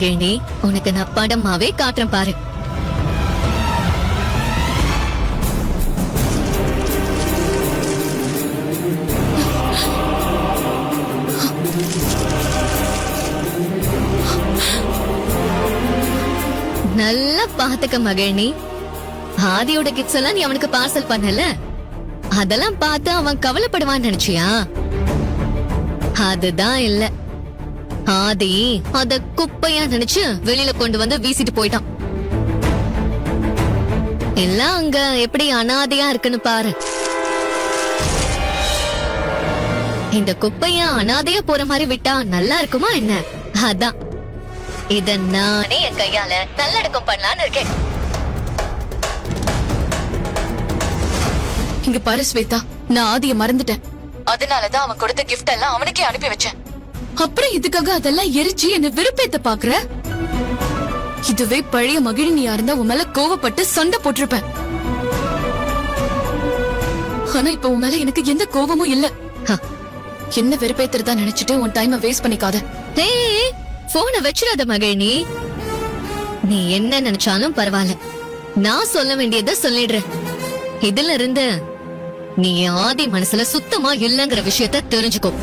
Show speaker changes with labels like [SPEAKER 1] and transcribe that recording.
[SPEAKER 1] கேணி, உனக்கு நான் படமாவே காட்டுறேன் பாரு. நல்லா பாத்துக்க மகிழ்னி. ஆதியோட கிட்ஸ் எல்லாம் நீ அவனுக்கு பார்சல் பண்ணல, அதெல்லாம் பார்த்து அவன் கவலைப்படுவான்னு நினைச்சியா? அதுதான் இல்ல, ஆதி அத குப்பையா நினைச்சு வெளியில கொண்டு வந்து வீசிட்டு போயிட்டான். எல்லாம் அங்க எப்படி அனாதையா இருக்குன்னு பாரு. இந்த குப்பையா அனாதையா போற மாதிரி விட்டா நல்லா இருக்குமா என்ன? அதான் இத நானே என் கையால நல்லடக்கம் பண்ணலான்னு இருக்கேன்.
[SPEAKER 2] இங்க பாரு ஸ்வேதா, நான் ஆதிய மறந்துட்டேன். அதனாலதான் அவன் கொடுத்த கிஃப்ட் எல்லாம் அவனுக்கே அனுப்பி வச்சேன். அப்புறம் இதுக்காக அதெல்லாம் எரிச்சு என்ன விருப்பத்தை பாக்குற? இதுவே பழைய மகிழினியா இருந்தா உன் மேல கோவப்பட்டு சண்டை போட்டிருப்பேன். ஆனா இப்ப உன் மேல எனக்கு எந்த கோவமும் இல்ல. என்ன வெறுப்பேத்துறதா நினைச்சிட்டு உன் டைமை வேஸ்ட் பண்ணிக்காத.
[SPEAKER 1] போனை வச்சிடாத மகிழ்னி. நீ என்ன நினைச்சாலும் பரவாயில்ல, நான் சொல்ல வேண்டியத சொல்லிடுறேன். இதுல இருந்து நீ ஆதி மனசுல சுத்தமா இல்லங்கிற விஷயத்த தெரிஞ்சுக்கோ.